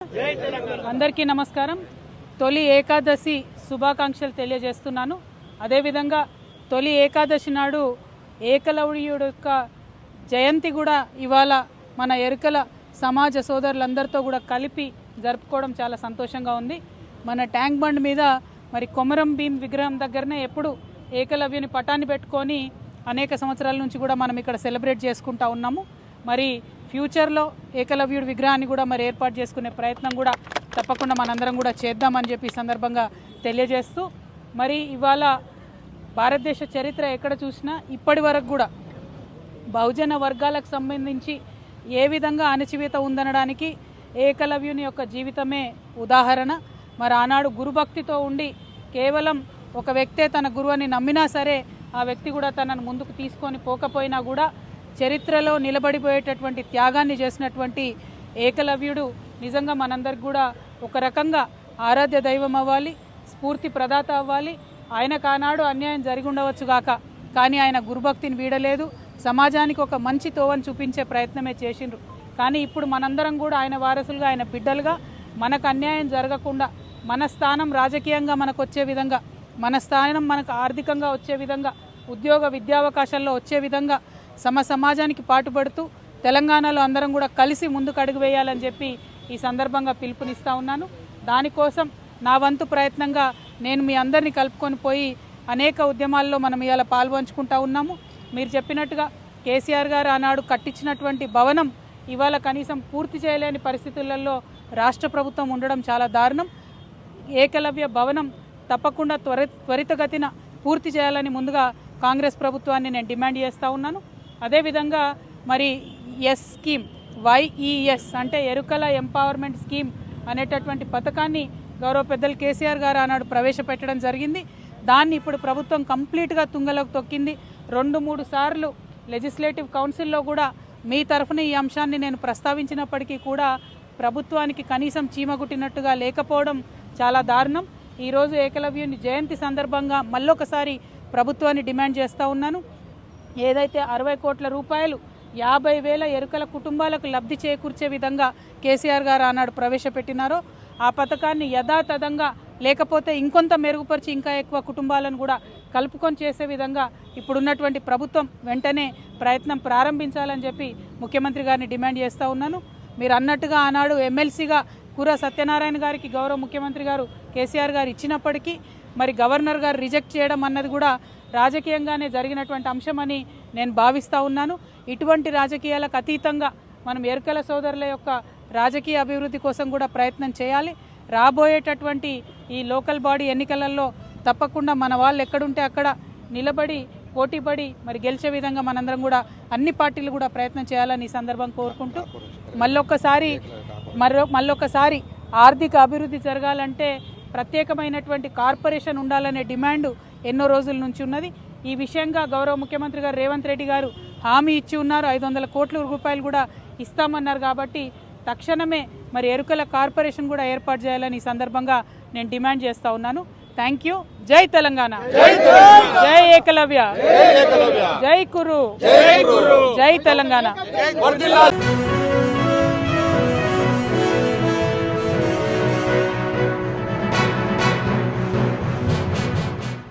అందరికీ నమస్కారం. తొలి ఏకాదశి శుభాకాంక్షలు తెలియజేస్తున్నాను. అదేవిధంగా తొలి ఏకాదశి నాడు ఏకలవ్యుడు యొక్క జయంతి కూడా ఇవాళ మన ఎరుకల సమాజ సోదరులందరితో కూడా కలిపి జరుపుకోవడం చాలా సంతోషంగా ఉంది. మన ట్యాంక్ బండ్ మీద మరి కొమరం భీం విగ్రహం దగ్గరనే ఎప్పుడు ఏకలవ్యుని పటాన్ని పెట్టుకొని అనేక సంవత్సరాల నుంచి కూడా మనం ఇక్కడ సెలబ్రేట్ చేసుకుంటా ఉన్నాము. మరి ఫ్యూచర్లో ఏకలవ్యుడి విగ్రహాన్ని కూడా మరి ఏర్పాటు చేసుకునే ప్రయత్నం కూడా తప్పకుండా మనందరం కూడా చేద్దామని చెప్పి సందర్భంగా తెలియజేస్తూ, మరి ఇవాళ భారతదేశ చరిత్ర ఎక్కడ చూసినా ఇప్పటి వరకు కూడా బహుజన వర్గాలకు సంబంధించి ఏ విధంగా అణచివేత ఉందనడానికి ఏకలవ్యుని యొక్క జీవితమే ఉదాహరణ. మరి ఆనాడు గురుభక్తితో ఉండి కేవలం ఒక వ్యక్తే తన గురువుని నమ్మినా సరే ఆ వ్యక్తి కూడా తనను ముందుకు తీసుకొని పోకపోయినా కూడా చరిత్రలో నిలబడిపోయేటటువంటి త్యాగాన్ని చేసినటువంటి ఏకలవ్యుడు నిజంగా మనందరికి కూడా ఒక రకంగా ఆరాధ్య దైవం అవ్వాలి, స్ఫూర్తి ప్రదాత అవ్వాలి. ఆయనకు ఆనాడు అన్యాయం జరిగి ఉండవచ్చు గాక, కానీ ఆయన గురుభక్తిని వీడలేదు, సమాజానికి ఒక మంచి తోవని చూపించే ప్రయత్నమే చేసిండ్రు. కానీ ఇప్పుడు మనందరం కూడా ఆయన వారసులుగా, ఆయన బిడ్డలుగా మనకు అన్యాయం జరగకుండా, మన స్థానం రాజకీయంగా మనకు వచ్చే విధంగా, మన స్థానం మనకు ఆర్థికంగా వచ్చే విధంగా, ఉద్యోగ విద్యావకాశాల్లో వచ్చే విధంగా సమాజానికి పాటుపడుతూ తెలంగాణలో అందరం కూడా కలిసి ముందుకు అడుగు వేయాలని చెప్పి ఈ సందర్భంగా పిలుపునిస్తూ ఉన్నాను. దానికోసం నా వంతు ప్రయత్నంగా నేను మీ అందరినీ కలుపుకొని పోయి అనేక ఉద్యమాల్లో మనం ఇవాళ పాల్పంచుకుంటూ ఉన్నాము. మీరు చెప్పినట్టుగా కేసీఆర్ గారు ఆనాడు కట్టించినటువంటి భవనం ఇవాళ కనీసం పూర్తి చేయలేని పరిస్థితులలో రాష్ట్ర ప్రభుత్వం ఉండడం చాలా దారుణం. ఏకలవ్య భవనం తప్పకుండా త్వరితగతిన పూర్తి చేయాలని ముందుగా కాంగ్రెస్ ప్రభుత్వాన్ని నేను డిమాండ్ చేస్తూ ఉన్నాను. అదేవిధంగా మరి ఎస్ స్కీమ్, YES అంటే ఎరుకల ఎంపవర్మెంట్ స్కీమ్ అనేటటువంటి పథకాన్ని గౌరవ పెద్దలు కేసీఆర్ గారు ఆనాడు ప్రవేశపెట్టడం జరిగింది. దాన్ని ఇప్పుడు ప్రభుత్వం కంప్లీట్గా తుంగలోకి తొక్కింది. 2-3 సార్లు లెజిస్లేటివ్ కౌన్సిల్లో కూడా మీ తరఫున ఈ అంశాన్ని నేను ప్రస్తావించినప్పటికీ కూడా ప్రభుత్వానికి కనీసం చీమగుట్టినట్టుగా లేకపోవడం చాలా దారుణం. ఈరోజు ఏకలవ్యుని జయంతి సందర్భంగా మళ్ళొకసారి ప్రభుత్వాన్ని డిమాండ్ చేస్తూ ఉన్నాను. ఏదైతే 60 కోట్ల రూపాయలు 50,000 ఎరుకల కుటుంబాలకు లబ్ధి చేకూర్చే విధంగా కేసీఆర్ గారు ఆనాడు ప్రవేశపెట్టినారో ఆ పథకాన్ని యథాతథంగా లేకపోతే ఇంకొంత మెరుగుపరిచి ఇంకా ఎక్కువ కుటుంబాలను కూడా కలుపుకొని చేసే విధంగా ఇప్పుడున్నటువంటి ప్రభుత్వం వెంటనే ప్రయత్నం ప్రారంభించాలని చెప్పి ముఖ్యమంత్రి గారిని డిమాండ్ చేస్తూ ఉన్నాను. మీరు అన్నట్టుగా ఆనాడు ఎమ్మెల్సీగా కూర సత్యనారాయణ గారికి గౌరవ ముఖ్యమంత్రి గారు కేసీఆర్ గారు ఇచ్చినప్పటికీ మరి గవర్నర్ గారు రిజెక్ట్ చేయడం అన్నది కూడా రాజకీయంగానే జరిగినటువంటి అంశమని నేను భావిస్తూ ఉన్నాను. ఇటువంటి రాజకీయాలకు అతీతంగా మనం ఎరుకల సోదరుల యొక్క రాజకీయ అభివృద్ధి కోసం కూడా ప్రయత్నం చేయాలి. రాబోయేటటువంటి ఈ లోకల్ బాడీ ఎన్నికలలో తప్పకుండా మన వాళ్ళు ఎక్కడుంటే అక్కడ నిలబడి పోటీపడి మరి గెలిచే విధంగా మనందరం కూడా అన్ని పార్టీలు కూడా ప్రయత్నం చేయాలని ఈ సందర్భం కోరుకుంటూ మళ్ళొకసారి ఆర్థిక అభివృద్ధి జరగాలంటే ప్రత్యేకమైనటువంటి కార్పొరేషన్ ఉండాలనే డిమాండ్ ఎన్నో రోజుల నుంచి ఉన్నది. ఈ విషయంగా గౌరవ ముఖ్యమంత్రి గారు రేవంత్ రెడ్డి గారు హామీ ఇచ్చి ఉన్నారు. 500 కోట్ల రూపాయలు కూడా ఇస్తామన్నారు. కాబట్టి తక్షణమే మరి ఎరుకల కార్పొరేషన్ కూడా ఏర్పాటు చేయాలని ఈ సందర్భంగా నేను డిమాండ్ చేస్తూ ఉన్నాను. Thank you. జై తెలంగాణ, జై ఏకలవ్య, జై కురు, జై తెలంగాణ.